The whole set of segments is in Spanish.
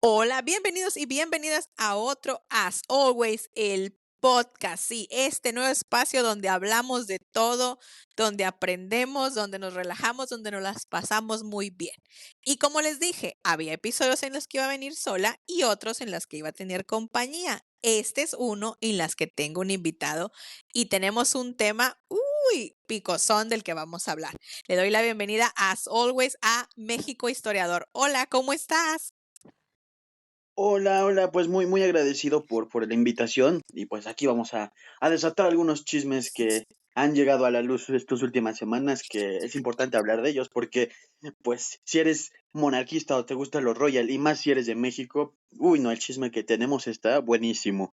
Hola, bienvenidos y bienvenidas a otro As Always, el podcast. Sí, este nuevo espacio donde hablamos de todo, donde aprendemos, donde nos relajamos, donde nos las pasamos muy bien. Y como les dije, había episodios en los que iba a venir sola y otros en los que iba a tener compañía. Este es uno en las que tengo un invitado y tenemos un tema, picosón del que vamos a hablar. Le doy la bienvenida, as always, a México Historiador. Hola, ¿cómo estás? Hola, hola, pues muy agradecido por la invitación y pues aquí vamos a desatar algunos chismes que han llegado a la luz estas últimas semanas, que es importante hablar de ellos porque pues si eres monarquista o te gustan los royal y más si eres de México, uy no, el chisme que tenemos está buenísimo.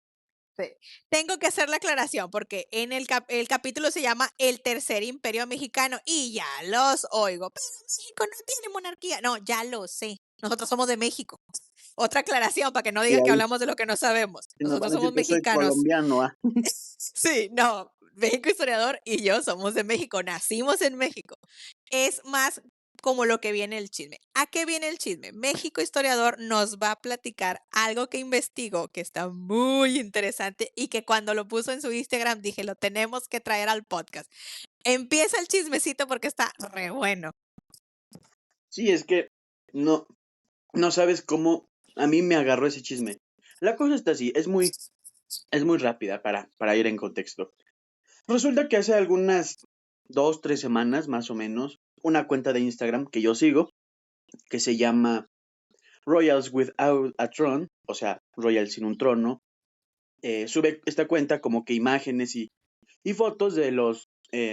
Sí. Tengo que hacer la aclaración porque en el capítulo se llama El Tercer Imperio Mexicano y ya los oigo. Pero México no tiene monarquía. No, ya lo sé. Nosotros somos de México. Otra aclaración para que no Y digan que ahí hablamos de lo que no sabemos. nos Nosotros van a decir somos que soy mexicanos. colombiano, ¿ah? Sí, no. México Historiador y yo somos de México. Nacimos en México. Es más como lo que viene el chisme. ¿A qué viene el chisme? México Historiador nos va a platicar algo que investigó, que está muy interesante y que cuando lo puso en su Instagram dije, lo tenemos que traer al podcast. Empieza el chismecito porque está re bueno. Sí, es que no, no sabes cómo a mí me agarró ese chisme. La cosa está así, es muy rápida para ir en contexto. Resulta que hace algunas 2, 3 semanas, más o menos, una cuenta de Instagram que yo sigo, que se llama Royals Without a Throne, o sea, Royals sin un trono, sube esta cuenta como que imágenes y fotos de los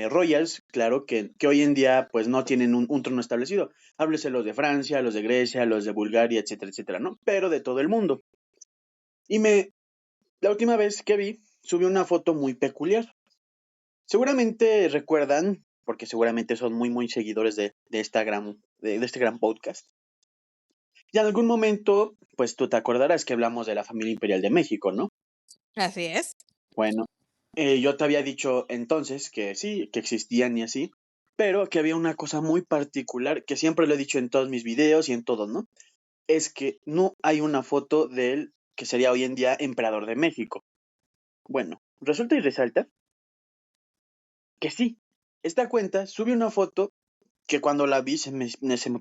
Royals, claro, que hoy en día pues no tienen un trono establecido. Háblese los de Francia, los de Grecia, los de Bulgaria, etcétera, etcétera, ¿no? Pero de todo el mundo. Y la última vez que vi, subí una foto muy peculiar. Seguramente recuerdan, porque seguramente son muy seguidores de este gran podcast. Y en algún momento, pues tú te acordarás que hablamos de la familia imperial de México, ¿no? Así es. Bueno, yo te había dicho entonces que sí, que existían y así, pero que había una cosa muy particular que siempre lo he dicho en todos mis videos y en todo, ¿no? Es que no hay una foto de él que sería hoy en día emperador de México. Bueno, resulta y resalta que sí. Esta cuenta sube una foto que cuando la vi se me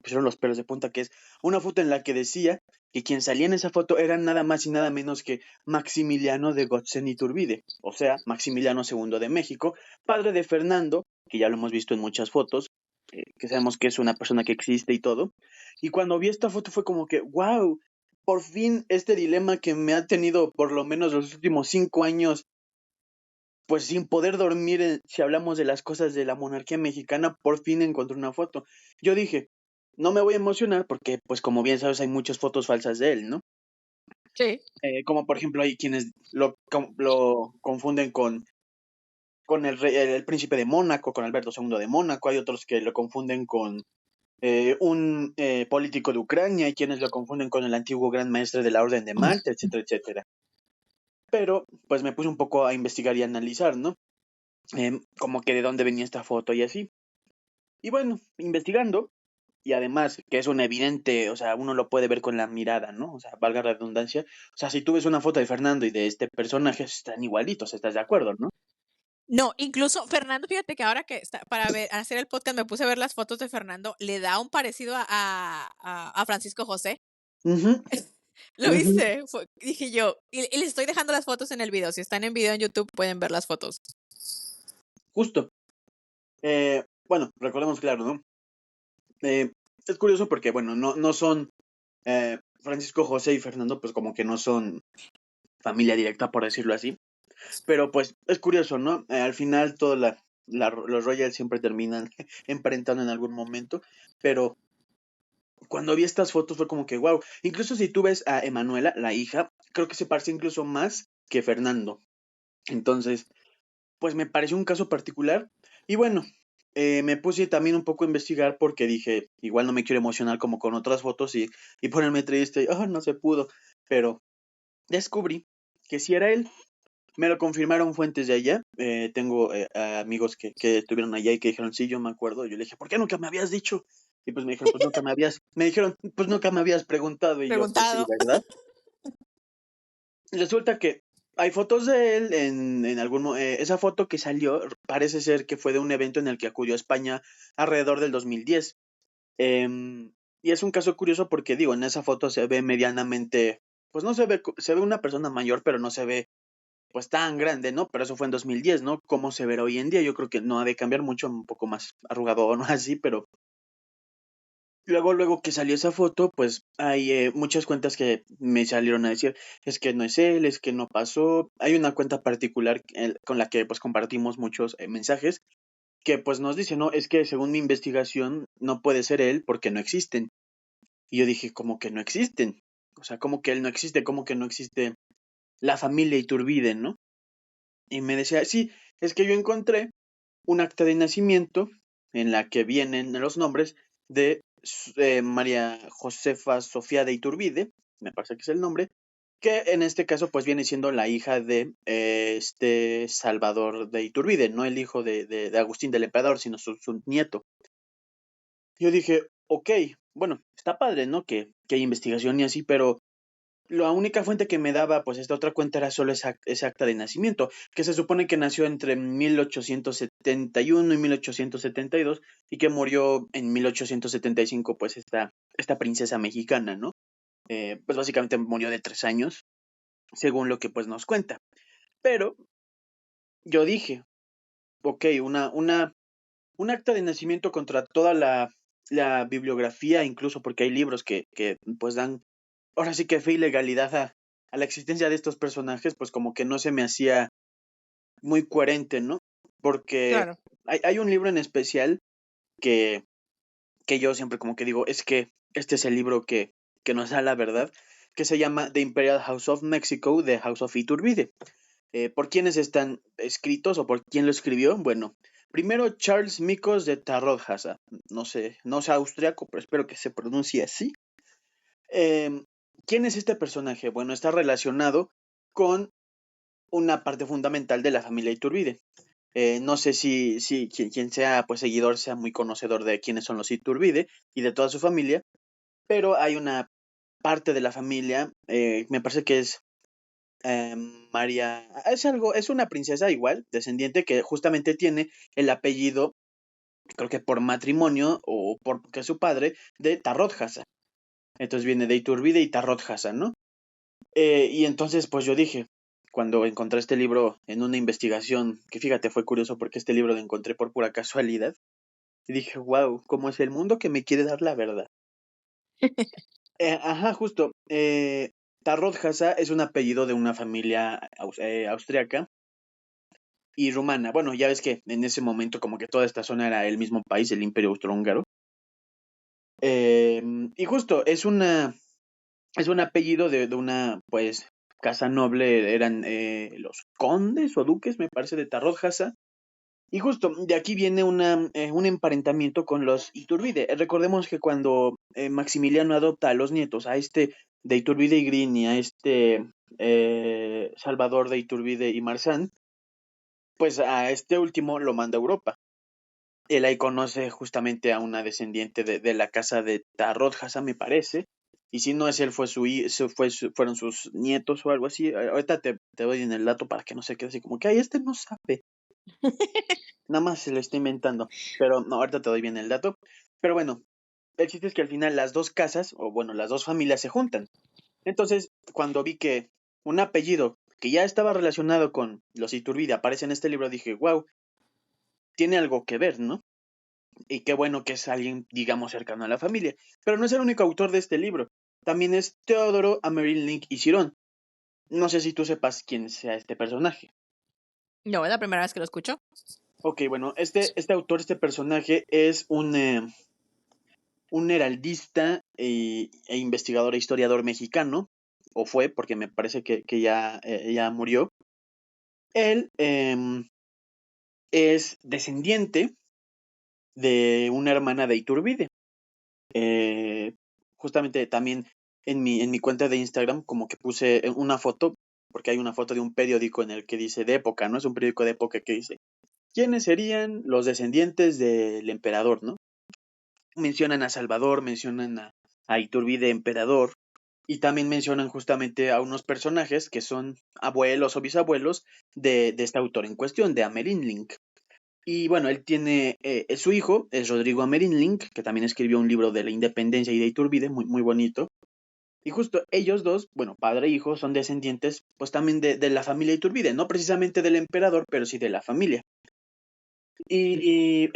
pusieron los pelos de punta, que es una foto en la que decía que quien salía en esa foto era nada más y nada menos que Maximiliano de Gotzen Iturbide, o sea, Maximiliano II de México, padre de Fernando, que ya lo hemos visto en muchas fotos, que sabemos que es una persona que existe y todo. Y cuando vi esta foto fue como que, wow, por fin este dilema que me ha tenido por lo menos los últimos 5 años pues sin poder dormir, si hablamos de las cosas de la monarquía mexicana, por fin encontré una foto. Yo dije, no me voy a emocionar porque, pues como bien sabes, hay muchas fotos falsas de él, ¿no? Sí. Como por ejemplo hay quienes lo confunden con el príncipe de Mónaco, con Alberto II de Mónaco, hay otros que lo confunden con un político de Ucrania, hay quienes lo confunden con el antiguo gran maestre de la Orden de Malta, etcétera, etcétera. Pero, pues me puse un poco a investigar y analizar, ¿no? Como que de dónde venía esta foto y así. Y bueno, investigando, y además que es un evidente, o sea, uno lo puede ver con la mirada, ¿no? O sea, valga la redundancia. O sea, si tú ves una foto de Fernando y de este personaje, están igualitos, ¿estás de acuerdo, no? No, incluso Fernando, fíjate que ahora que está, para ver, hacer el podcast me puse a ver las fotos de Fernando, le da un parecido a Francisco José. Ujú, ¿Lo ujú, viste? Dije yo, y les estoy dejando las fotos en el video. Si están en video en YouTube, pueden ver las fotos. justo. Bueno, recordemos claro, ¿no? Es curioso porque, bueno, no son Francisco José y Fernando, pues como que no son familia directa, por decirlo así. Pero pues es curioso, ¿no? Al final todos los Royals siempre terminan emparentando en algún momento, pero cuando vi estas fotos fue como que, wow, incluso si tú ves a Emanuela, la hija, creo que se parece incluso más que Fernando. Entonces, pues me pareció un caso particular y bueno, me puse también un poco a investigar porque dije, igual no me quiero emocionar como con otras fotos y ponerme triste, oh, no se pudo, pero descubrí que sí era él. Me lo confirmaron fuentes de allá. Tengo amigos que estuvieron allá y que dijeron, sí, yo me acuerdo. Yo le dije, ¿por qué nunca me habías dicho? Y pues me dijeron, pues nunca me habías preguntado, y yo, pues sí, Preguntado. ¿verdad? Resulta que hay fotos de él esa foto que salió parece ser que fue de un evento en el que acudió a España alrededor del 2010. Y es un caso curioso porque digo, en esa foto se ve medianamente, pues no se ve, se ve una persona mayor, pero no se ve pues tan grande, ¿no? Pero eso fue en 2010, ¿no? ¿Cómo se verá hoy en día? Yo creo que no ha de cambiar mucho, un poco más arrugado o no así, pero luego que salió esa foto, pues hay muchas cuentas que me salieron a decir, es que no es él, es que no pasó. Hay una cuenta particular con la que pues compartimos muchos mensajes que pues nos dice, no, es que según mi investigación no puede ser él porque no existen. Y yo dije, ¿cómo que no existen? O sea, ¿cómo que él no existe? ¿Cómo que no existe la familia Iturbide, no? Y me decía, sí, es que yo encontré un acta de nacimiento en la que vienen los nombres de María Josefa Sofía de Iturbide, me parece que es el nombre, que en este caso pues viene siendo la hija de este Salvador de Iturbide, no el hijo de Agustín del Emperador, sino su nieto. Yo dije, ok, bueno, está padre, ¿no? Que hay investigación y así, pero la única fuente que me daba, pues esta otra cuenta era solo esa acta de nacimiento, que se supone que nació entre 1871 y 1872 y que murió en 1875, pues esta princesa mexicana, ¿no? Pues básicamente murió de 3 años, según lo que pues nos cuenta. Pero yo dije, ok, un acta de nacimiento contra toda la bibliografía, incluso porque hay libros que pues dan ahora sí que fe y legalidad a la existencia de estos personajes, pues como que no se me hacía muy coherente, ¿no? Porque Claro. hay un libro en especial que, que yo siempre como que digo, es que este es el libro que nos da la verdad, que se llama The Imperial House of Mexico, The House of Iturbide. ¿Por quiénes están escritos o por quién lo escribió? Bueno, primero Charles Mikos de Tarrojasa, no sé austriaco, pero espero que se pronuncie así. Eh, ¿Quién es este personaje? Bueno, está relacionado con una parte fundamental de la familia Iturbide. No sé si quien sea pues seguidor sea muy conocedor de quiénes son los Iturbide y de toda su familia, pero hay una parte de la familia, me parece que es María, es una princesa igual, descendiente, que justamente tiene el apellido, creo que por matrimonio o porque es su padre, de Tarrojasa. Entonces viene de Iturbide y Tarrojasa, ¿no? Y entonces, pues yo dije, cuando encontré este libro en una investigación, que fíjate, fue curioso porque este libro lo encontré por pura casualidad, y dije, wow, ¿cómo es el mundo que me quiere dar la verdad? Ajá, justo. Tarot Hasa es un apellido de una familia austriaca y rumana. Bueno, ya ves que en ese momento como que toda esta zona era el mismo país, el Imperio Austrohúngaro. Y justo, es un apellido de una, pues, casa noble, eran los condes o duques, me parece, de Tarot-Hasa. Y justo, de aquí viene un emparentamiento con los Iturbide. Recordemos que cuando Maximiliano adopta a los nietos, a este de Iturbide y Green y a este Salvador de Iturbide y Marzán, pues a este último lo manda a Europa. Él ahí conoce justamente a una descendiente de la casa de Tarot Hasa, me parece. Y si no es él, fueron sus nietos o algo así. Ahorita te doy en el dato para que no se quede así como que, ay, este no sabe. Nada más se lo está inventando. Pero no, ahorita te doy bien el dato. Pero bueno, el chiste es que al final las dos casas, o bueno, las dos familias se juntan. Entonces, cuando vi que un apellido que ya estaba relacionado con los Iturbide aparece en este libro, dije, wow, tiene algo que ver, ¿no? Y qué bueno que es alguien, digamos, cercano a la familia. Pero no es el único autor de este libro. También es Teodoro Amelín y Cirón. No sé si tú sepas quién sea este personaje. No, es la primera vez que lo escucho. Ok, bueno, este autor, este personaje es un heraldista e investigador e historiador mexicano, o fue, porque me parece que ya murió. Él es descendiente de una hermana de Iturbide. Eh, Justamente también en mi cuenta de Instagram como que puse una foto, porque hay una foto de un periódico en el que dice de época, ¿no? Es un periódico de época que dice, ¿quiénes serían los descendientes del emperador, ¿no? mencionan a Salvador, mencionan a Iturbide emperador, y también mencionan justamente a unos personajes que son abuelos o bisabuelos de este autor en cuestión, de Amerynlink. Y bueno, él tiene, su hijo es Rodrigo Amerynlink, que también escribió un libro de la independencia y de Iturbide, muy, muy bonito. Y justo ellos dos, bueno, padre e hijo, son descendientes pues también de la familia Iturbide, no precisamente del emperador, pero sí de la familia. Y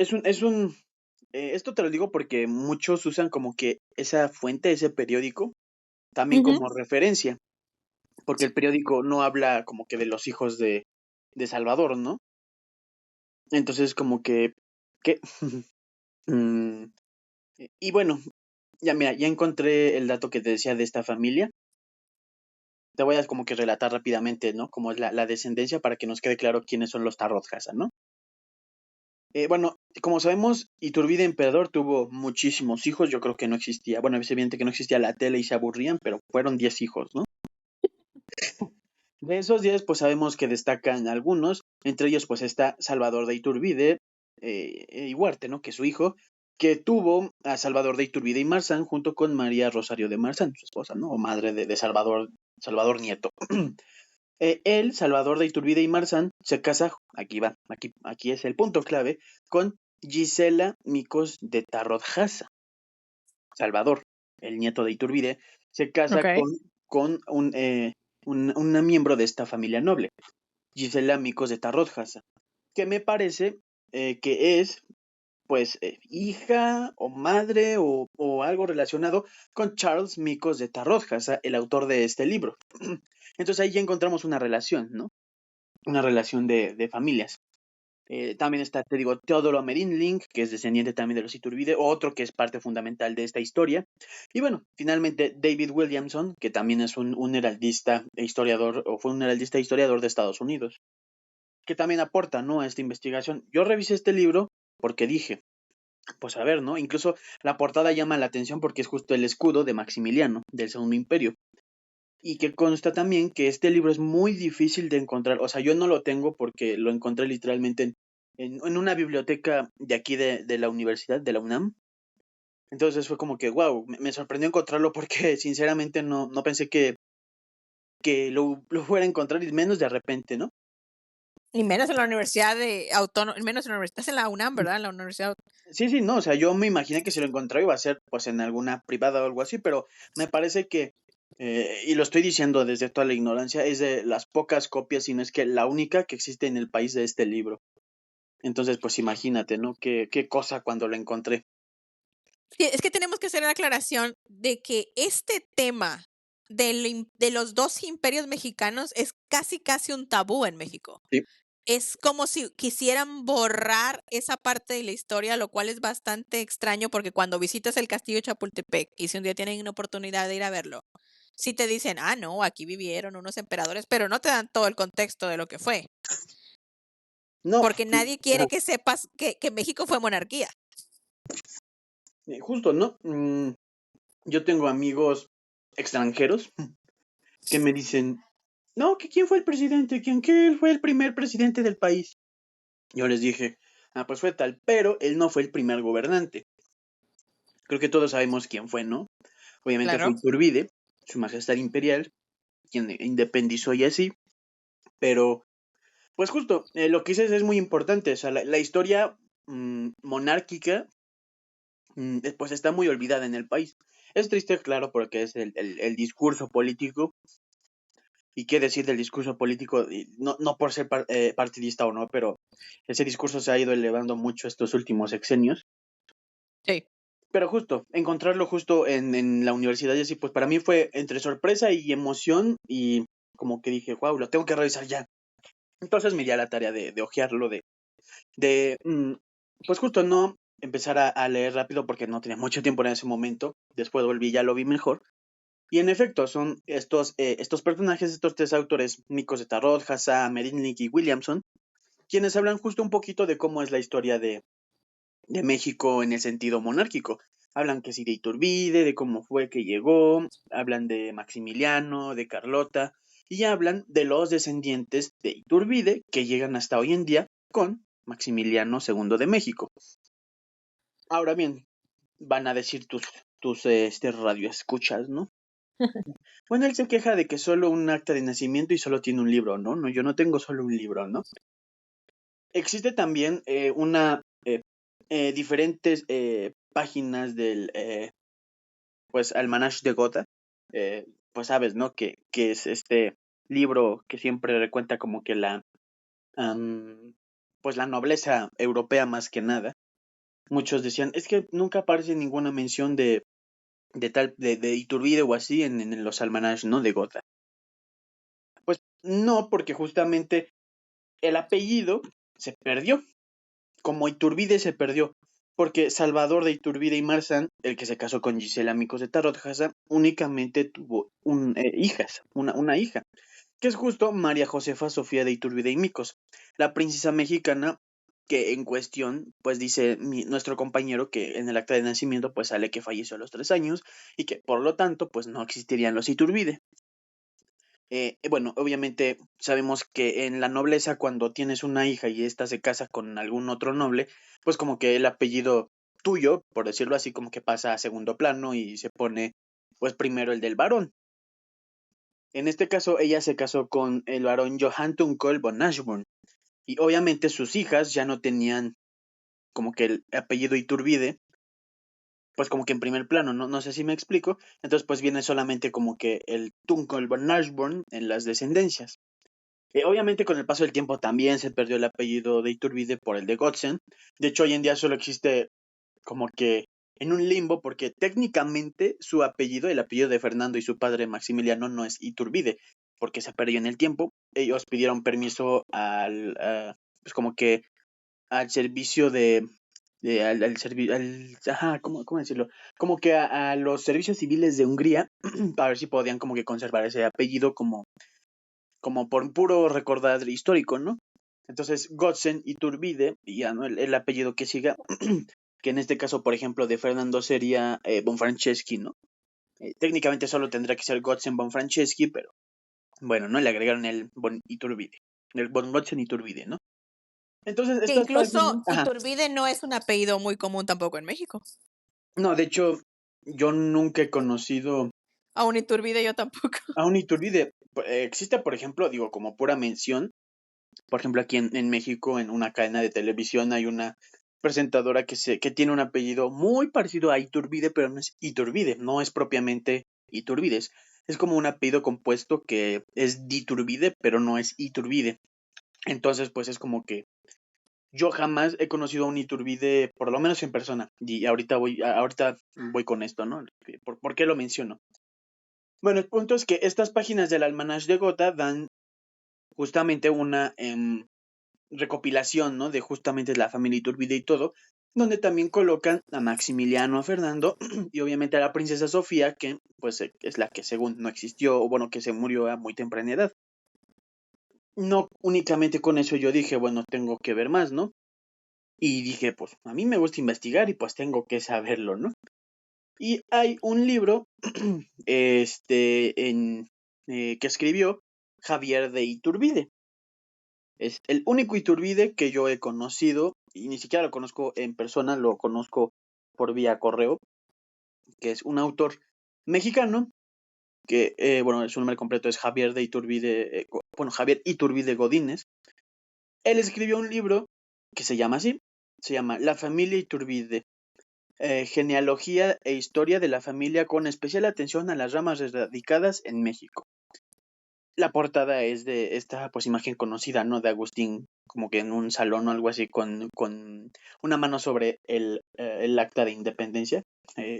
esto te lo digo porque muchos usan como que esa fuente, ese periódico, también Ujú. como referencia, porque el periódico no habla como que de los hijos de Salvador, ¿no? Entonces como que, ¿qué? Mm, y bueno, ya mira, ya encontré el dato que te decía de esta familia. Te voy a como que relatar rápidamente, ¿no? Como es la descendencia para que nos quede claro quiénes son los Tarot Haza, ¿no? Bueno, como sabemos, Iturbide Emperador tuvo muchísimos hijos. Yo creo que no existía, bueno, es evidente que no existía la tele y se aburrían, pero fueron 10 hijos, ¿no? De esos 10, pues sabemos que destacan algunos. Entre ellos, pues está Salvador de Iturbide y Huarte, ¿no? Que es su hijo, que tuvo a Salvador de Iturbide y Marzán junto con María Rosario de Marzán, su esposa, ¿no? O madre de Salvador, Salvador Nieto. Él, Salvador de Iturbide y Marzán, se casa, aquí va, aquí es el punto clave, con Gisela Micos de Tarot-Haza. Salvador, el nieto de Iturbide, se casa Ok. con una miembro de esta familia noble, Gisela Micos de Tarot-Haza, que me parece que es, pues, hija o madre o algo relacionado con Charles Micos de Tarot-Haza, el autor de este libro. Entonces ahí ya encontramos una relación, ¿no? Una relación de familias. También está, te digo, Teodoro Amerynlink, que es descendiente también de los Iturbide, otro que es parte fundamental de esta historia. Y bueno, finalmente David Williamson, que también es un heraldista e historiador, o fue un heraldista e historiador de Estados Unidos, que también aporta, ¿no?, a esta investigación. Yo revisé este libro porque dije, pues a ver, ¿no? Incluso la portada llama la atención porque es justo el escudo de Maximiliano, del Segundo Imperio. Y que consta también que este libro es muy difícil de encontrar. O sea, yo no lo tengo porque lo encontré literalmente en una biblioteca de aquí de la universidad, de la UNAM. Entonces fue como que, wow, me sorprendió encontrarlo porque sinceramente no pensé que lo fuera a encontrar y menos de repente, ¿no? Y menos en la universidad de autónoma, menos en la universidad, estás en la UNAM, ¿verdad? En la universidad. Sí, sí, no, o sea, yo me imaginé que si lo encontraba iba a ser pues en alguna privada o algo así, pero me parece que, y lo estoy diciendo desde toda la ignorancia, es de las pocas copias, si no es que la única que existe en el país de este libro. Entonces, pues imagínate, ¿no? Qué cosa cuando lo encontré. Sí, es que tenemos que hacer la aclaración de que este tema de los dos imperios mexicanos es casi, casi un tabú en México. Sí. Es como si quisieran borrar esa parte de la historia, lo cual es bastante extraño porque cuando visitas el castillo de Chapultepec y si un día tienen una oportunidad de ir a verlo, sí te dicen, ah, no, aquí vivieron unos emperadores, pero no te dan todo el contexto de lo que fue, No, porque nadie ajá, quiere que sepas que México fue monarquía. justo, ¿no? Yo tengo amigos extranjeros que me dicen, no, que quién fue el presidente, que fue el primer presidente del país. Yo les dije, ah, pues fue tal, pero él no fue el primer gobernante. Creo que todos sabemos quién fue, ¿no? Obviamente fue Claro. Iturbide, su majestad imperial, quien independizó y así, pero pues justo, lo que dices es muy importante, o sea, la historia monárquica pues está muy olvidada en el país. Es triste, claro, porque es el discurso político, y qué decir del discurso político, y no por ser partidista o no, pero ese discurso se ha ido elevando mucho estos últimos sexenios. Sí. Pero justo, encontrarlo justo en la universidad y así, pues para mí fue entre sorpresa y emoción y como que dije, wow, lo tengo que revisar ya. Entonces me di a la tarea de hojearlo, de pues justo no empezar a leer rápido porque no tenía mucho tiempo en ese momento. Después volví, ya lo vi mejor. Y en efecto, son estos personajes, estos tres autores, Nikos de Tarot, Haza, Merinlik y Williamson, quienes hablan justo un poquito de cómo es la historia de México en el sentido monárquico. Hablan que sí de Iturbide, de cómo fue que llegó, hablan de Maximiliano, de Carlota, y hablan de los descendientes de Iturbide que llegan hasta hoy en día con Maximiliano II de México. Ahora bien, van a decir tus radioescuchas, ¿no? Bueno, él se queja de que solo un acta de nacimiento y solo tiene un libro, ¿no? No, yo no tengo solo un libro, ¿no? Existe también diferentes páginas del, pues, Almanach de Gotha. Pues sabes, ¿no? Que es este libro que siempre recuenta como que pues la nobleza europea más que nada. Muchos decían, es que nunca aparece ninguna mención de Iturbide o así en los almanacs, ¿no? De Gotha. Pues no, porque justamente el apellido se perdió, como Iturbide se perdió, porque Salvador de Iturbide y Marzán, el que se casó con Gisela Micos de Tarotjasa, únicamente tuvo hijas, una hija, que es justo María Josefa Sofía de Iturbide y Micos, la princesa mexicana que en cuestión, pues dice nuestro compañero que en el acta de nacimiento pues sale que falleció a los 3 años y que por lo tanto pues no existirían los Iturbide. Bueno, obviamente sabemos que en la nobleza cuando tienes una hija y ésta se casa con algún otro noble, pues como que el apellido tuyo, por decirlo así, como que pasa a segundo plano y se pone pues primero el del varón. En este caso ella se casó con el varón Johann Tunkel von Ashburn y obviamente sus hijas ya no tenían como que el apellido Iturbide, pues como que en primer plano, ¿no? No sé si me explico. Entonces pues viene solamente como que el Tunkel von Ashburn en las descendencias. Obviamente con el paso del tiempo también se perdió el apellido de Iturbide por el de Gotzen. De hecho, hoy en día solo existe como que en un limbo porque técnicamente su apellido, el apellido de Fernando y su padre Maximiliano no es Iturbide porque se perdió en el tiempo. Ellos pidieron permiso pues como que al servicio ajá, ¿cómo decirlo? Como que a los servicios civiles de Hungría para ver si podían como que conservar ese apellido como por puro recordar histórico, ¿no? Entonces, Gotzen Iturbide, y ya, ¿no? El apellido que siga, que en este caso, por ejemplo, de Fernando sería Bonfranceschi, ¿no? Técnicamente solo tendría que ser Gotzen Bonfranceschi, pero bueno, ¿no? Le agregaron el Bon Iturbide, el Bon Gotzen Iturbide, ¿no? Entonces, Que estas páginas, incluso ajá, Iturbide no es un apellido muy común tampoco en México. no, de hecho, yo nunca he conocido A un Iturbide yo tampoco. a un Iturbide. Existe, por ejemplo, digo, como pura mención. Por ejemplo, aquí en México, en una cadena de televisión, hay una presentadora que tiene un apellido muy parecido a Iturbide, pero no es Iturbide, no es propiamente Iturbide. Es como un apellido compuesto que es Diturbide, pero no es Iturbide. Entonces, pues es como que yo jamás he conocido a un Iturbide, por lo menos en persona. Y ahorita voy con esto, ¿no? ¿Por qué lo menciono? Bueno, el punto es que estas páginas del Almanach de Gotha dan justamente una recopilación, ¿no? De justamente la familia Iturbide y todo, donde también colocan a Maximiliano, a Fernando y obviamente a la princesa Sofía, que pues es la que según no existió, o bueno, que se murió a muy temprana edad. No únicamente con eso yo dije, bueno, tengo que ver más, ¿no? Y dije, pues a mí me gusta investigar y pues tengo que saberlo, ¿no? Y hay un libro, que escribió Javier de Iturbide. Es el único Iturbide que yo he conocido, y ni siquiera lo conozco en persona, lo conozco por vía correo, que es un autor mexicano, que, bueno, su nombre completo es Javier de Iturbide, Javier Iturbide Godínez. Él escribió un libro que se llama así, se llama La familia Iturbide, genealogía e historia de la familia con especial atención a las ramas radicadas en México. La portada es de esta pues imagen conocida, ¿no? De Agustín, como que en un salón o algo así, con una mano sobre el acta de independencia.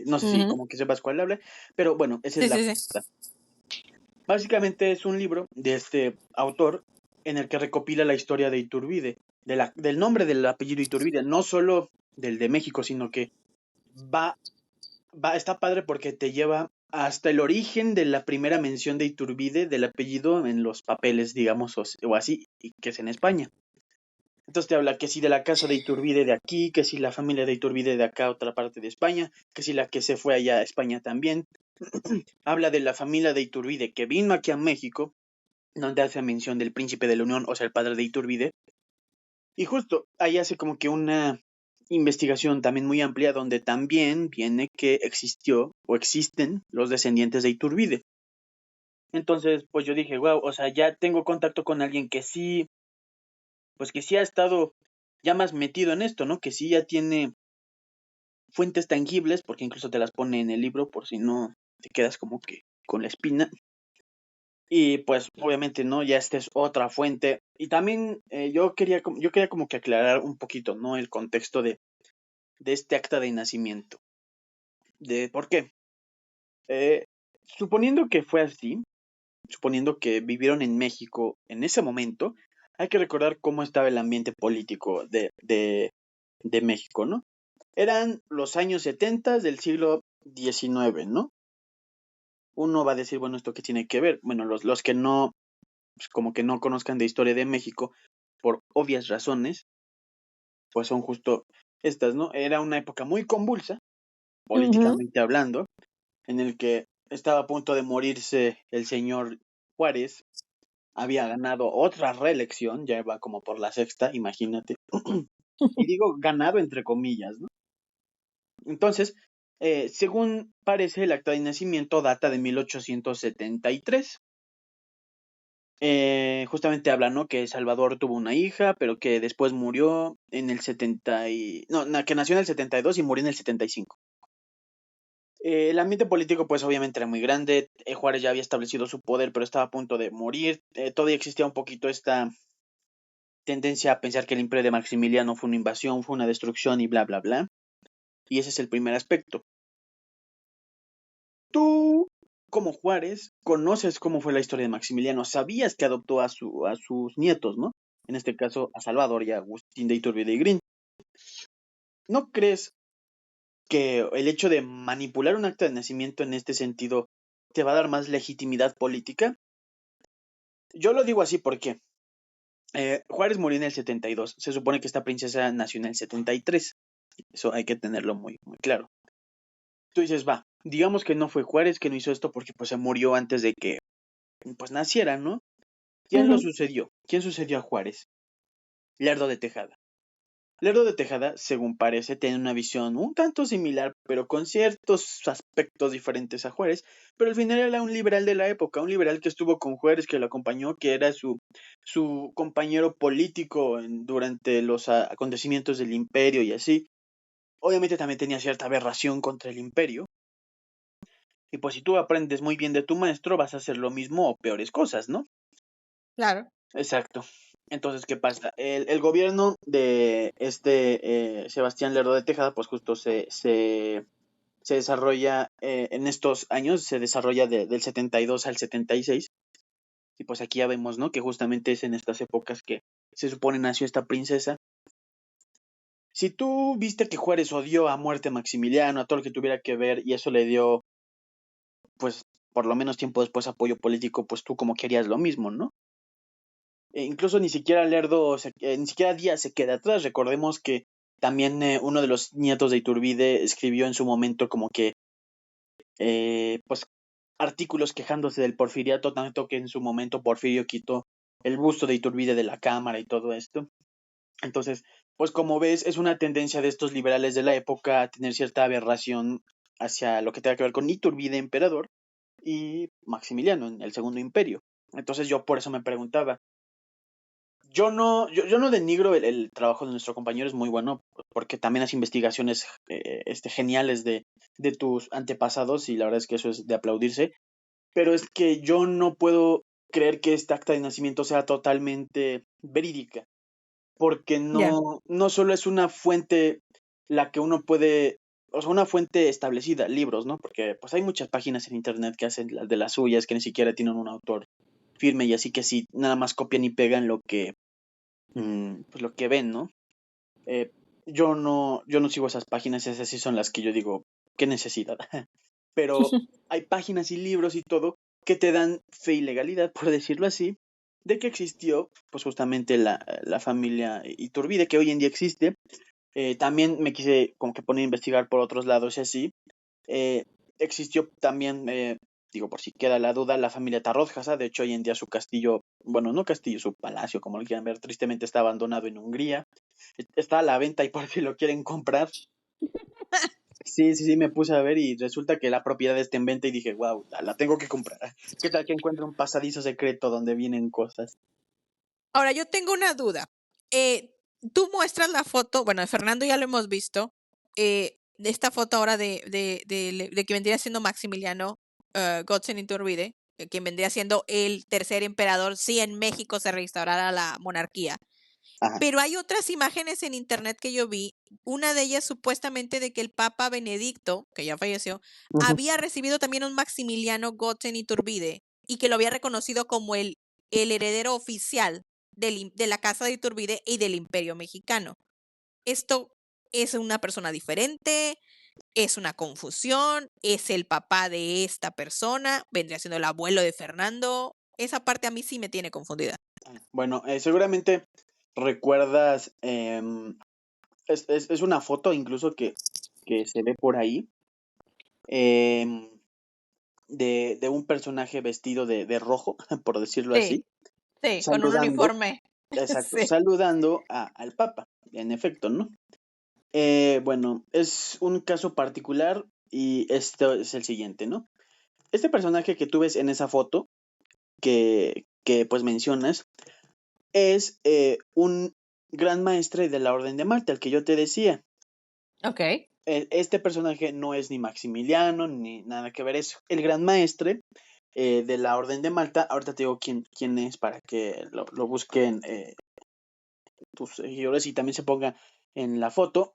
No sé si Ujú. como que sepas cuál habla, pero bueno, esa es Sí, la sí, sí. portada. Básicamente es un libro de este autor en el que recopila la historia de Iturbide, del nombre del apellido Iturbide, no solo del de México, sino que va está padre porque te lleva hasta el origen de la primera mención de Iturbide del apellido en los papeles, digamos, o así, y que es en España. Entonces te habla que si de la casa de Iturbide de aquí, que si la familia de Iturbide de acá, otra parte de España, que si la que se fue allá a España también. Habla de la familia de Iturbide que vino aquí a México, donde hace mención del príncipe de la Unión, o sea, el padre de Iturbide. Y justo ahí hace como que una investigación también muy amplia donde también viene que existió o existen los descendientes de Iturbide. Entonces, pues yo dije, wow, o sea, ya tengo contacto con alguien que sí, pues que sí ha estado ya más metido en esto, ¿no? Que sí ya tiene fuentes tangibles, porque incluso te las pone en el libro por si no te quedas como que con la espina. Y pues obviamente, ¿no? Ya esta es otra fuente. Y también yo quería como que aclarar un poquito, ¿no? El contexto de este acta de nacimiento. De por qué. Eh, Suponiendo que fue así, suponiendo que vivieron en México en ese momento, hay que recordar cómo estaba el ambiente político de México, ¿no? Eran los años 70 del siglo XIX, ¿no? Uno va a decir, bueno, ¿esto qué tiene que ver? Bueno, los que no, pues, como que no conozcan de historia de México, por obvias razones, pues son justo estas, ¿no? Era una época muy convulsa, Ujú. políticamente hablando, en el que estaba a punto de morirse el señor Juárez, había ganado otra reelección, ya va como por la sexta, imagínate. Y digo ganado entre comillas, ¿no? Entonces, según parece, el acta de nacimiento data de 1873. Justamente habla, ¿no? Que Salvador tuvo una hija, pero que después murió en el 70 y... No, que nació en el 72 y murió en el 75. El ambiente político, pues obviamente era muy grande. Juárez ya había establecido su poder, pero estaba a punto de morir. Todavía existía un poquito esta tendencia a pensar que el imperio de Maximiliano fue una invasión, fue una destrucción y bla, bla, bla. Y ese es el primer aspecto. Tú, como Juárez, conoces cómo fue la historia de Maximiliano, sabías que adoptó a sus nietos, ¿no? En este caso, a Salvador y a Agustín de Iturbide y Green. ¿No crees que el hecho de manipular un acta de nacimiento en este sentido te va a dar más legitimidad política? Yo lo digo así porque Juárez murió en el 72. Se supone que esta princesa nació en el 73. Eso hay que tenerlo muy, muy claro. Tú dices, va, digamos que no fue Juárez que no hizo esto porque pues se murió antes de que pues naciera, ¿no? ¿Quién lo Ujú. sucedió? ¿Quién sucedió a Juárez? Lerdo de Tejada. Lerdo de Tejada, según parece, tiene una visión un tanto similar, pero con ciertos aspectos diferentes a Juárez, pero al final era un liberal de la época, un liberal que estuvo con Juárez, que lo acompañó, que era su compañero político durante los acontecimientos del imperio y así. Obviamente también tenía cierta aberración contra el imperio, y pues si tú aprendes muy bien de tu maestro, vas a hacer lo mismo o peores cosas, ¿no? Claro. Exacto. Entonces, ¿qué pasa? El gobierno de Sebastián Lerdo de Tejada, pues justo se desarrolla en estos años, se desarrolla del 72 al 76. Y pues aquí ya vemos, ¿no? Que justamente es en estas épocas que se supone nació esta princesa. Si tú viste que Juárez odió a muerte a Maximiliano, a todo lo que tuviera que ver, y eso le dio, pues, por lo menos tiempo después apoyo político, pues tú como querías lo mismo, ¿no? Incluso ni siquiera ni siquiera Díaz se queda atrás. Recordemos que también uno de los nietos de Iturbide escribió en su momento como que, pues, artículos quejándose del porfiriato, tanto que en su momento Porfirio quitó el busto de Iturbide de la cámara y todo esto. Entonces, pues como ves, es una tendencia de estos liberales de la época a tener cierta aberración hacia lo que tenga que ver con Iturbide, emperador, y Maximiliano, en el Segundo Imperio. Entonces yo por eso me preguntaba, yo no denigro el trabajo de nuestro compañero, es muy bueno, porque también hace investigaciones geniales de tus antepasados y la verdad es que eso es de aplaudirse, pero es que yo no puedo creer que esta acta de nacimiento sea totalmente verídica, porque Ya. no solo es una fuente la que uno puede, o sea, una fuente establecida, libros, ¿no? Porque pues hay muchas páginas en internet que hacen de las suyas, que ni siquiera tienen un autor firme y así que sí, nada más copian y pegan pues lo que ven, ¿no? Eh, yo no sigo esas páginas, esas sí son las que yo digo, qué necesidad. Pero hay páginas y libros y todo que te dan fe y legalidad, por decirlo así, de que existió, pues justamente la familia Iturbide, que hoy en día existe. También me quise como que poner a investigar por otros lados y así. Eh, Existió también, digo, por si queda la duda, la familia Tarrodjasa. De hecho, hoy en día su castillo, bueno, no castillo, su palacio, como lo quieran ver, tristemente está abandonado en Hungría. está a la venta y por si lo quieren comprar. Sí, me puse a ver y resulta que la propiedad está en venta y dije, wow, la tengo que comprar. ¿Qué tal que encuentro un pasadizo secreto donde vienen cosas? Ahora, yo tengo una duda. Tú muestras la foto, bueno, de Fernando ya lo hemos visto, de esta foto ahora de que vendría siendo Maximiliano Gotzen Iturbide, quien vendría siendo el tercer emperador si en México se restaurara la monarquía. Ajá. Pero hay otras imágenes en internet que yo vi, una de ellas supuestamente de que el Papa Benedicto, que ya falleció, Ujú. había recibido también un Maximiliano Gotzen Iturbide y que lo había reconocido como el heredero oficial de la Casa de Iturbide y del Imperio Mexicano. ¿Esto es una persona diferente? ¿Es una confusión? ¿Es el papá de esta persona? ¿Vendría siendo el abuelo de Fernando? Esa parte a mí sí me tiene confundida. Bueno, seguramente recuerdas, es una foto incluso que se ve por ahí, em, de un personaje vestido de rojo, por decirlo así, Sí, sí, con un saludando, uniforme. exacto, Sí. saludando al Papa, en efecto, ¿no? Bueno, es un caso particular y esto es el siguiente, ¿no? Este personaje que tú ves en esa foto, que pues mencionas, es un gran maestre de la Orden de Malta, el que yo te decía. Ok. Este personaje no es ni Maximiliano ni nada que ver eso. El gran maestre de la Orden de Malta, ahorita te digo quién es para que lo busquen tus seguidores y también se ponga en la foto.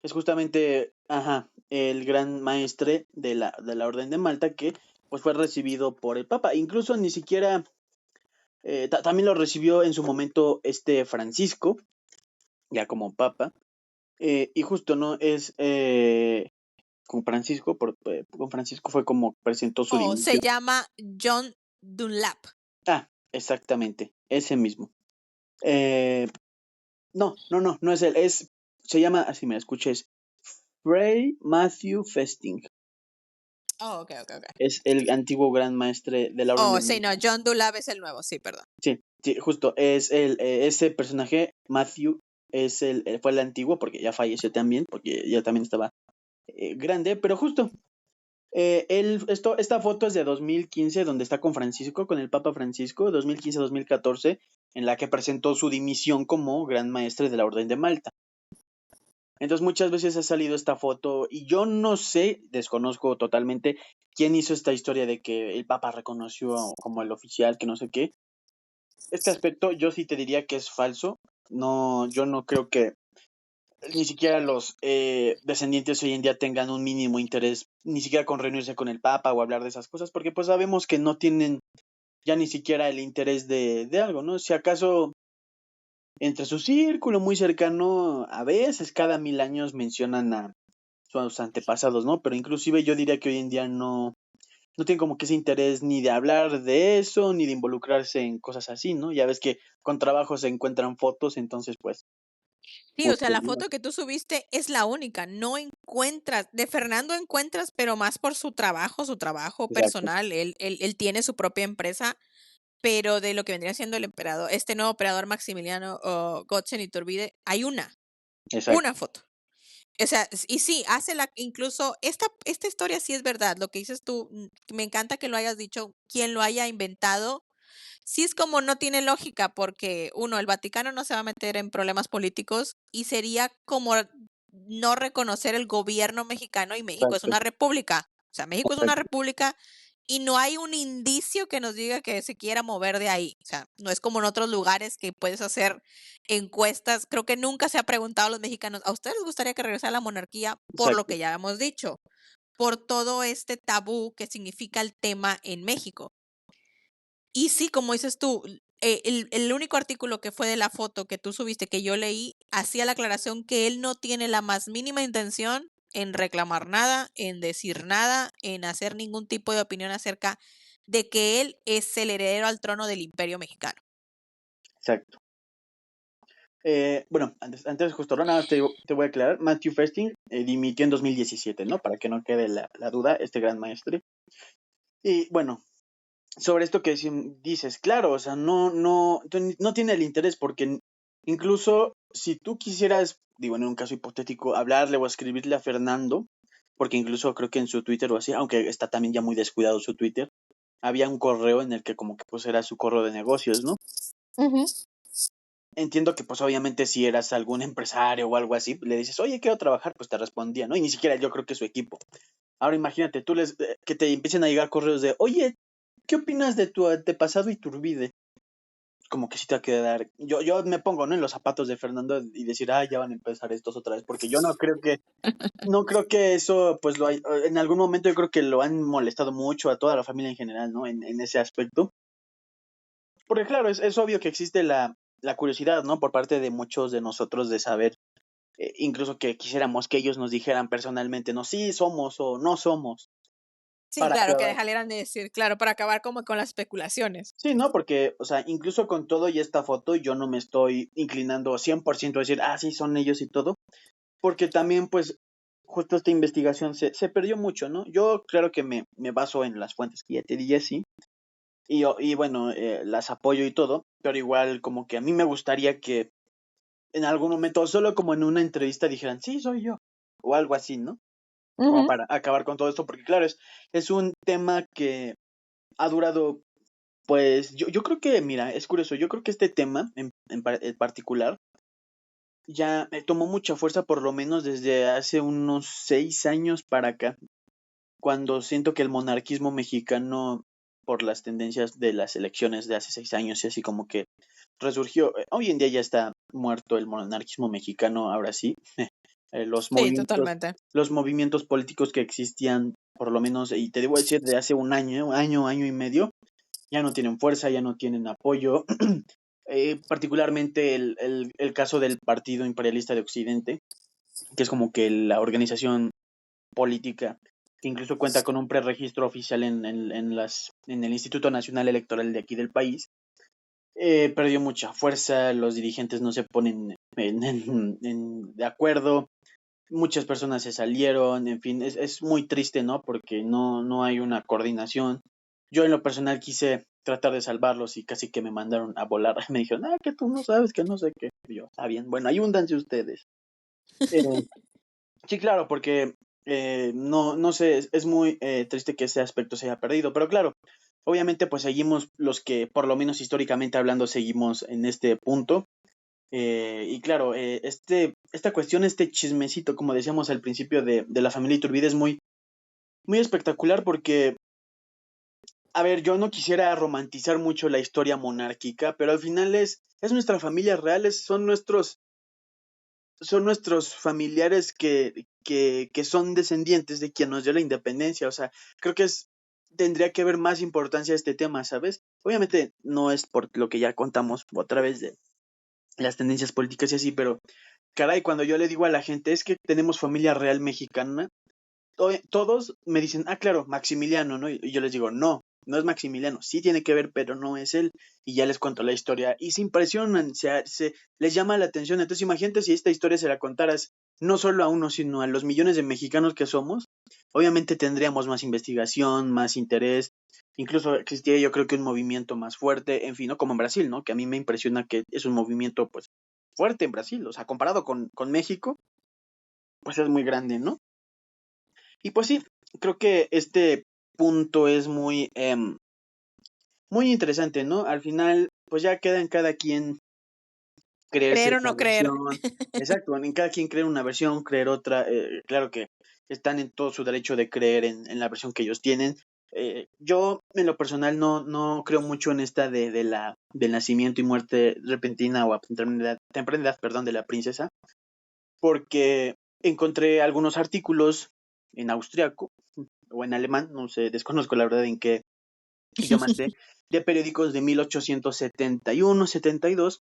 Es justamente, ajá, el gran maestre de la Orden de Malta que pues fue recibido por el Papa. Incluso ni siquiera, también lo recibió en su momento este Francisco, ya como Papa. Y justo, ¿no? Con Francisco fue como presentó su Oh, se dimisión. llama John Dunlap. Ah, exactamente, ese mismo. Eh, no es él, se llama, así me escuches, Fray Matthew Festing. Oh, ok, ok, ok. Es el antiguo gran maestre de la Orden Oh, de sí, no, Malta. John Dunlap es el nuevo, sí, perdón. Sí, justo, ese personaje, Matthew, fue el antiguo, porque ya falleció también, porque ya también estaba grande, pero justo, esta foto es de 2015, donde está con Francisco, con el Papa Francisco, 2015-2014, en la que presentó su dimisión como gran maestre de la Orden de Malta. Entonces muchas veces ha salido esta foto y yo no sé, desconozco totalmente quién hizo esta historia de que el Papa reconoció como el oficial, que no sé qué. Este aspecto yo sí te diría que es falso. No, yo no creo que ni siquiera los descendientes hoy en día tengan un mínimo interés, ni siquiera con reunirse con el Papa o hablar de esas cosas, porque pues sabemos que no tienen ya ni siquiera el interés de algo, ¿no? Si acaso entre su círculo muy cercano, a veces cada 1000 años mencionan a sus antepasados, ¿no? Pero inclusive yo diría que hoy en día no tienen como que ese interés ni de hablar de eso, ni de involucrarse en cosas así, ¿no? Ya ves que con trabajo se encuentran fotos, entonces pues, Sí, o sea, justo, la ¿no? foto que tú subiste es la única. No encuentras, de Fernando encuentras, pero más por su trabajo Exacto, personal. Él tiene su propia empresa, pero de lo que vendría siendo el emperador, este nuevo emperador Maximiliano o Gotzen Iturbide, hay una exacto, foto. O sea, y sí, incluso esta historia sí es verdad, lo que dices tú, me encanta que lo hayas dicho, quien lo haya inventado, sí es como no tiene lógica, porque uno, el Vaticano no se va a meter en problemas políticos y sería como no reconocer el gobierno mexicano y México es exacto, una república. O sea, México es una exacto, república y no hay un indicio que nos diga que se quiera mover de ahí. O sea, no es como en otros lugares que puedes hacer encuestas. Creo que nunca se ha preguntado a los mexicanos, ¿a ustedes les gustaría que regresara la monarquía? Por lo exacto, que ya hemos dicho, por todo este tabú que significa el tema en México. Y sí, como dices tú, el único artículo que fue de la foto que tú subiste, que yo leí, hacía la aclaración que él no tiene la más mínima intención en reclamar nada, en decir nada, en hacer ningún tipo de opinión acerca de que él es el heredero al trono del Imperio Mexicano. exacto. Bueno, antes justo, nada más te voy a aclarar, Matthew Festing dimitió en 2017, ¿no? Para que no quede la duda, este gran maestre. Y bueno, sobre esto que dices, claro, o sea, no tiene el interés porque Incluso si tú quisieras, digo, en un caso hipotético, hablarle o escribirle a Fernando, porque incluso creo que en su Twitter o así, aunque está también ya muy descuidado su Twitter, había un correo en el que como que pues era su correo de negocios, ¿no? Ujú. Entiendo que pues obviamente si eras algún empresario o algo así, le dices, oye, quiero trabajar, pues te respondía, ¿no? Y ni siquiera yo creo que su equipo. Ahora imagínate, que te empiecen a llegar correos de, oye, ¿qué opinas de tu antepasado Iturbide? Como que sí te va a quedar. Yo me pongo, ¿no? En los zapatos de Fernando y decir, ah, ya van a empezar estos otra vez, porque yo no creo que eso, pues en algún momento yo creo que lo han molestado mucho a toda la familia en general, ¿no? En ese aspecto. Porque claro, es obvio que existe la curiosidad, ¿no? Por parte de muchos de nosotros de saber, incluso que quisiéramos que ellos nos dijeran personalmente, no, sí somos o no somos, Sí, para claro, que acabar. dejaran de decir, claro, para acabar como con las especulaciones. Sí, ¿no? Porque, o sea, incluso con todo y esta foto, yo no me estoy inclinando 100% a decir, ah, sí, son ellos y todo, porque también, pues, justo esta investigación se perdió mucho, ¿no? Yo, claro que me baso en las fuentes que ya te di, sí, y bueno, las apoyo y todo, pero igual como que a mí me gustaría que en algún momento, solo como en una entrevista dijeran, sí, soy yo, o algo así, ¿no? Como Ujú. para acabar con todo esto, porque claro, es un tema que ha durado, pues, yo creo que, mira, es curioso, yo creo que este tema en particular ya tomó mucha fuerza por lo menos desde hace unos 6 años para acá, cuando siento que el monarquismo mexicano, por las tendencias de las elecciones de hace 6 años y así como que resurgió. Hoy en día ya está muerto el monarquismo mexicano, ahora sí. Los Sí, movimientos, totalmente. los movimientos políticos que existían, por lo menos, y te debo decir, de hace un año y medio, ya no tienen fuerza, ya no tienen apoyo. Particularmente el caso del Partido Imperialista de Occidente, que es como que la organización política que incluso cuenta con un preregistro oficial en el Instituto Nacional Electoral de aquí del país, perdió mucha fuerza, los dirigentes no se ponen de acuerdo, muchas personas se salieron, en fin, es muy triste, ¿no? Porque no hay una coordinación. Yo en lo personal quise tratar de salvarlos y casi que me mandaron a volar. Me dijeron, ah, que tú no sabes, que no sé qué. Y yo, está bien, bueno, ayúndanse ustedes. Eh, sí, claro, porque no sé, es muy triste que ese aspecto se haya perdido, pero claro, obviamente pues seguimos los que, por lo menos históricamente hablando, seguimos en este punto. Y claro, esta cuestión, este chismecito, como decíamos al principio de la familia Iturbide, es muy, muy espectacular porque, a ver, yo no quisiera romantizar mucho la historia monárquica, pero al final es nuestra familia real, son nuestros familiares que son descendientes de quien nos dio la independencia. O sea, creo que tendría que haber más importancia a este tema, ¿sabes? Obviamente no es por lo que ya contamos otra vez de las tendencias políticas y así, pero caray, cuando yo le digo a la gente es que tenemos familia real mexicana, todos me dicen, ah, claro, Maximiliano, ¿no? Y yo les digo, no, no es Maximiliano, sí tiene que ver, pero no es él. Y ya les cuento la historia y se impresionan, les llama la atención. Entonces imagínate si esta historia se la contaras no solo a uno, sino a los millones de mexicanos que somos, obviamente tendríamos más investigación, más interés, incluso existiría yo creo que un movimiento más fuerte, en fin, ¿no? Como en Brasil, ¿no? Que a mí me impresiona que es un movimiento pues fuerte en Brasil, o sea, comparado con México, pues es muy grande, ¿no? Y pues sí, creo que este punto es muy, muy interesante, ¿no? Al final, pues ya queda en cada quien creerse Creer o esa no creer. versión. Exacto, en cada quien creer una versión, creer otra. Claro que están en todo su derecho de creer en la versión que ellos tienen. Yo, en lo personal, no creo mucho en esta del nacimiento y muerte repentina o a temprana edad, perdón, de la princesa, porque encontré algunos artículos en austriaco o en alemán, no sé, desconozco la verdad en qué idioma esté, de periódicos de 1871, 72,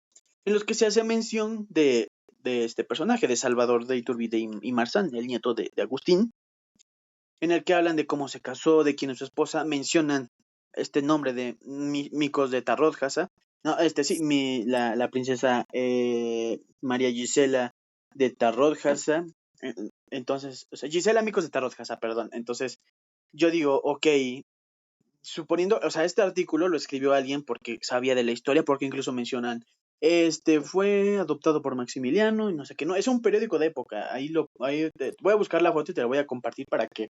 en los que se hace mención de este personaje, de Salvador de Iturbide y Marzán, el nieto de Agustín, en el que hablan de cómo se casó, de quién es su esposa, mencionan este nombre de Micos de Tarrodjasa, no, sí, la princesa María Gisela de Tarrodjasa, entonces, o sea, Gisela Micos de Tarrodjasa, perdón, entonces yo digo, ok, suponiendo, o sea, este artículo lo escribió alguien porque sabía de la historia, porque incluso mencionan Fue adoptado por Maximiliano y no sé qué, no, es un periódico de época, voy a buscar la foto y te la voy a compartir para que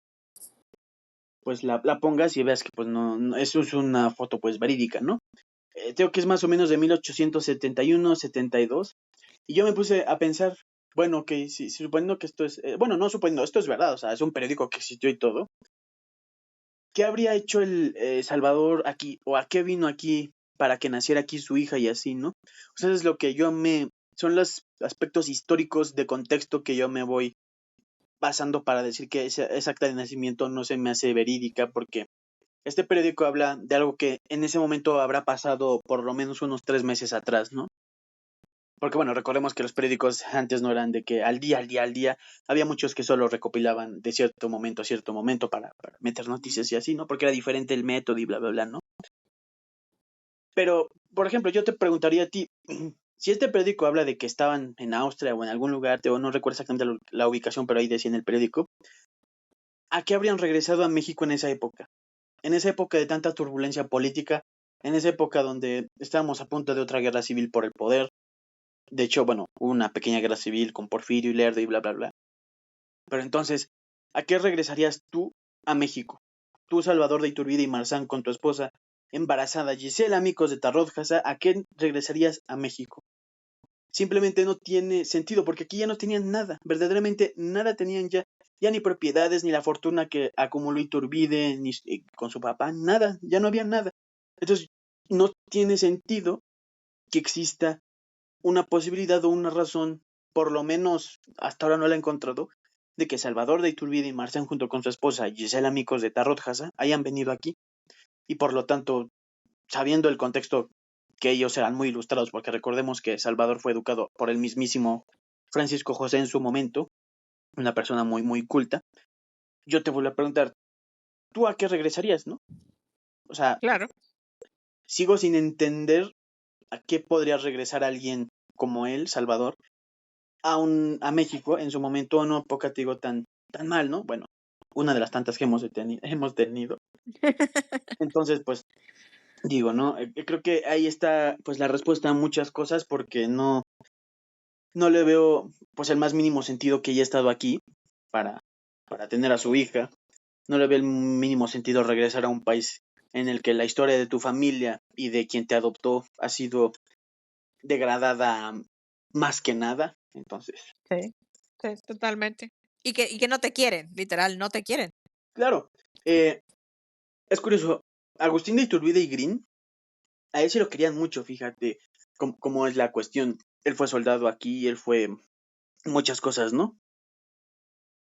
pues la pongas y veas que pues no, eso es una foto pues verídica, ¿no? Creo que es más o menos de 1871-72 y yo me puse a pensar, bueno, que si suponiendo que esto es, bueno, no suponiendo, esto es verdad, o sea, es un periódico que existió y todo, ¿qué habría hecho el Salvador aquí o a qué vino aquí para que naciera aquí su hija y así, ¿no? O sea, es lo que son los aspectos históricos de contexto que yo me voy basando para decir que esa acta de nacimiento no se me hace verídica porque este periódico habla de algo que en ese momento habrá pasado por lo menos unos 3 meses atrás, ¿no? Porque bueno, recordemos que los periódicos antes no eran de que al día, había muchos que solo recopilaban de cierto momento a cierto momento para meter noticias y así, ¿no? Porque era diferente el método y bla, bla, bla, ¿no? Pero, por ejemplo, yo te preguntaría a ti, si este periódico habla de que estaban en Austria o en algún lugar, o no recuerdo exactamente la ubicación, pero ahí decía en el periódico, ¿a qué habrían regresado a México en esa época? En esa época de tanta turbulencia política, en esa época donde estábamos a punto de otra guerra civil por el poder. De hecho, bueno, hubo una pequeña guerra civil con Porfirio y Lerdo y bla, bla, bla. Pero entonces, ¿a qué regresarías tú a México? Tú, Salvador de Iturbide y Marzán, con tu esposa embarazada, Gisela Amicos de Tarrojasa, ¿a qué regresarías a México? Simplemente no tiene sentido, porque aquí ya no tenían nada, verdaderamente nada tenían ya ni propiedades, ni la fortuna que acumuló Iturbide, ni con su papá, nada, ya no había nada. Entonces, no tiene sentido que exista una posibilidad o una razón, por lo menos hasta ahora no la he encontrado, de que Salvador de Iturbide y Marzán junto con su esposa Gisela Amicos de Tarrojasa hayan venido aquí y por lo tanto, sabiendo el contexto que ellos eran muy ilustrados, porque recordemos que Salvador fue educado por el mismísimo Francisco José en su momento, una persona muy, muy culta, yo te vuelvo a preguntar, ¿tú a qué regresarías, no? O sea, Claro. sigo sin entender a qué podría regresar alguien como él, Salvador, a México en su momento no poca te digo tan mal, ¿no? Bueno, una de las tantas que hemos tenido. Entonces, pues, digo, ¿no? Creo que ahí está, pues, la respuesta a muchas cosas porque no le veo, pues, el más mínimo sentido que haya estado aquí para, para tener a su hija. No le veo el mínimo sentido regresar a un país en el que la historia de tu familia y de quien te adoptó ha sido degradada más que nada. Entonces, Sí, sí, totalmente. Y que no te quieren, literal, no te quieren. claro, es curioso, Agustín de Iturbide y Green, a él sí lo querían mucho, fíjate cómo es la cuestión. Él fue soldado aquí, él fue muchas cosas, ¿no?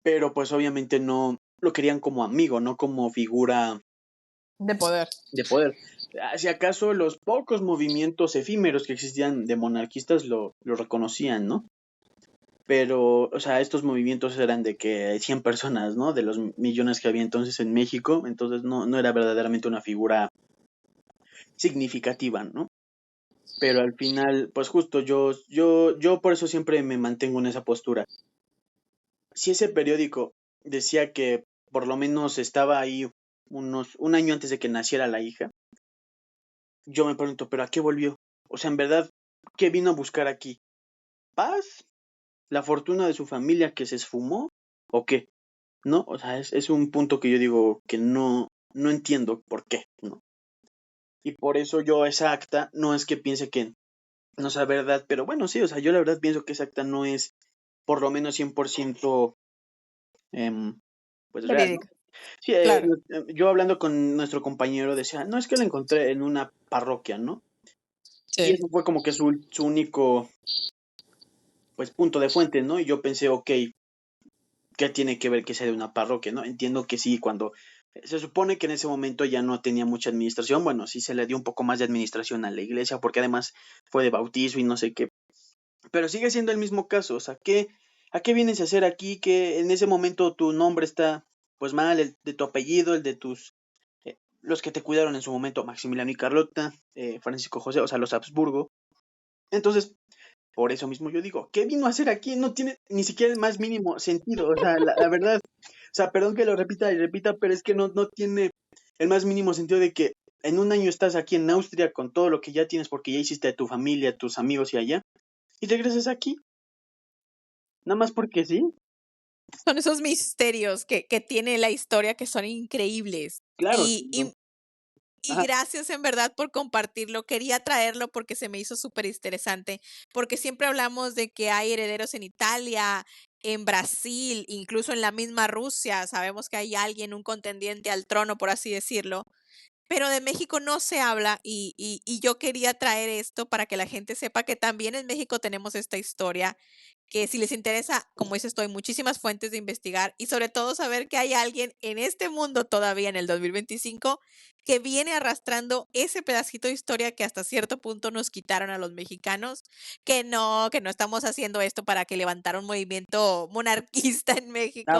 Pero pues obviamente no lo querían como amigo, no como figura De poder. de poder. Si acaso los pocos movimientos efímeros que existían de monarquistas lo reconocían, ¿no? Pero, o sea, estos movimientos eran de que 100 personas, ¿no? De los millones que había entonces en México, entonces no era verdaderamente una figura significativa, ¿no? Pero al final, pues justo yo por eso siempre me mantengo en esa postura. Si ese periódico decía que por lo menos estaba ahí un año antes de que naciera la hija, yo me pregunto, ¿pero a qué volvió? O sea, en verdad, ¿qué vino a buscar aquí? ¿Paz? ¿La fortuna de su familia que se esfumó? ¿O qué? ¿No? O sea, es un punto que yo digo que no entiendo por qué, ¿no? Y por eso yo esa acta no es que piense que no sea verdad, pero bueno, sí, o sea, yo la verdad pienso que esa acta no es por lo menos 100% pues real, ¿no? Verídica, Sí, claro. yo hablando con nuestro compañero decía, no, es que la encontré en una parroquia, ¿no? Y Sí. eso fue como que su único, pues, punto de fuente, ¿no? Y yo pensé, ok, ¿qué tiene que ver que sea de una parroquia, no? Entiendo que sí, cuando se supone que en ese momento ya no tenía mucha administración, bueno, sí se le dio un poco más de administración a la iglesia, porque además fue de bautizo y no sé qué, pero sigue siendo el mismo caso, o sea, a qué vienes a hacer aquí? Que en ese momento tu nombre está, pues mal, el de tu apellido, el de los que te cuidaron en su momento, Maximiliano y Carlota, Francisco José, o sea, los Habsburgo. Entonces, por eso mismo yo digo, ¿qué vino a hacer aquí? No tiene ni siquiera el más mínimo sentido, o sea, la verdad, o sea, perdón que lo repita y repita, pero es que no tiene el más mínimo sentido de que en un año estás aquí en Austria con todo lo que ya tienes porque ya hiciste a tu familia, a tus amigos y allá, y regresas aquí, nada más porque sí. Son esos misterios que tiene la historia que son increíbles. Claro, Y sí, no. y y Ajá, gracias en verdad por compartirlo. Quería traerlo porque se me hizo súper interesante, porque siempre hablamos de que hay herederos en Italia, en Brasil, incluso en la misma Rusia. Sabemos que hay alguien, un contendiente al trono, por así decirlo, pero de México no se habla y yo quería traer esto para que la gente sepa que también en México tenemos esta historia, que si les interesa, como dices tú, hay muchísimas fuentes de investigar y sobre todo saber que hay alguien en este mundo todavía en el 2025 que viene arrastrando ese pedacito de historia que hasta cierto punto nos quitaron a los mexicanos, que no estamos haciendo esto para que levantara un movimiento monarquista en México,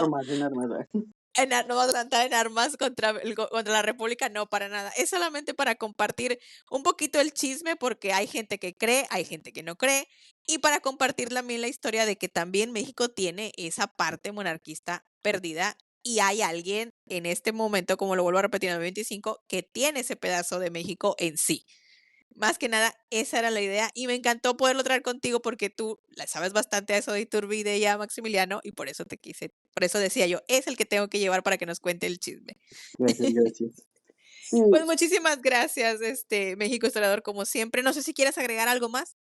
en armas, no vamos a levantar en armas contra contra la república, no, para nada. Es solamente para compartir un poquito el chisme, porque hay gente que cree, hay gente que no cree, y para compartir también la historia de que también México tiene esa parte monarquista perdida, y hay alguien en este momento, como lo vuelvo a repetir en el 25, que tiene ese pedazo de México en sí. Más que nada, esa era la idea y me encantó poderlo traer contigo porque tú la sabes bastante a eso de Iturbide ya, Maximiliano, y por eso te quise, por eso decía yo, es el que tengo que llevar para que nos cuente el chisme. gracias, gracias. Sí, Pues muchísimas gracias, México Historiador, como siempre. No sé si quieres agregar algo más.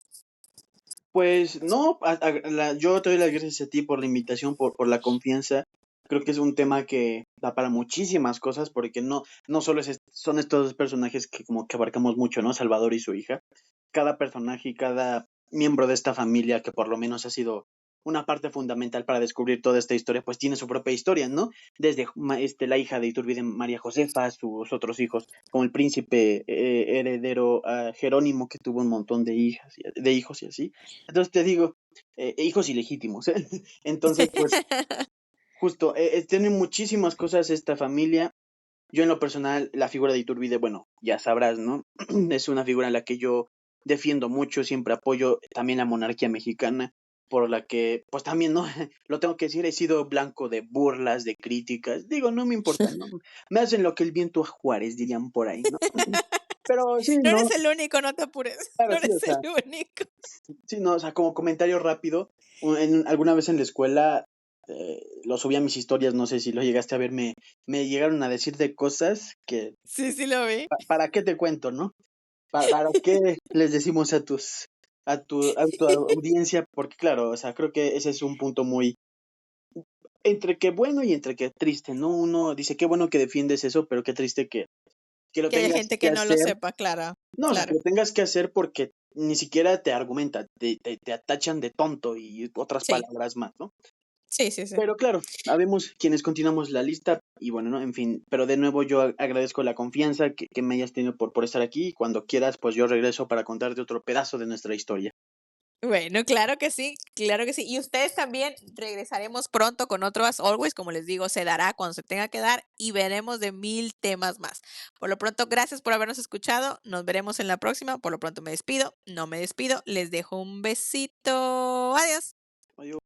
pues no, yo te doy las gracias a ti por la invitación, por la confianza. Creo que es un tema que da para muchísimas cosas, porque no solo son estos dos personajes que como que abarcamos mucho, ¿no? Salvador y su hija. Cada personaje y cada miembro de esta familia, que por lo menos ha sido una parte fundamental para descubrir toda esta historia, pues tiene su propia historia, ¿no? Desde la hija de Iturbide, María Josefa, sus otros hijos, como el príncipe heredero Jerónimo, que tuvo un montón de hijas, de hijos y así. Entonces te digo, hijos ilegítimos. Entonces, pues, justo, tiene muchísimas cosas esta familia. Yo en lo personal, la figura de Iturbide, bueno, ya sabrás, ¿no? Es una figura en la que yo defiendo mucho, siempre apoyo también la monarquía mexicana, por la que, pues también, ¿no? Lo tengo que decir, he sido blanco de burlas, de críticas. Digo, no me importa, ¿no? Me hacen lo que el viento a Juárez, dirían por ahí, ¿no? Pero sí, No ¿no? eres el único, no te apures. Claro, No sí, o eres sea, el único. sí, no, o sea, como comentario rápido, alguna vez en la escuela lo subí a mis historias, no sé si lo llegaste a ver, me llegaron a decir de cosas que, Sí, sí lo vi. ¿para qué te cuento, no? ¿Para qué les decimos a tu audiencia? Porque claro, o sea, creo que ese es un punto muy, entre que bueno y entre que triste, ¿no? Uno dice, qué bueno que defiendes eso, pero qué triste que lo Que haya tengas gente que que no lo hacer. sepa, claro, No, o sea, que claro. lo tengas que hacer porque ni siquiera te argumenta, te atachan de tonto y otras Sí, palabras más, ¿no? sí, sí, sí. Pero claro, habemos quienes continuamos la lista y bueno, ¿no? En fin, pero de nuevo yo agradezco la confianza que me hayas tenido por estar aquí y cuando quieras, pues yo regreso para contarte otro pedazo de nuestra historia. Bueno, claro que sí, claro que sí. Y ustedes también regresaremos pronto con otro As Always, como les digo, se dará cuando se tenga que dar y veremos de 1000 temas más. Por lo pronto, gracias por habernos escuchado. Nos veremos en la próxima. Por lo pronto me despido, no me despido, les dejo un besito. Adiós. Adiós.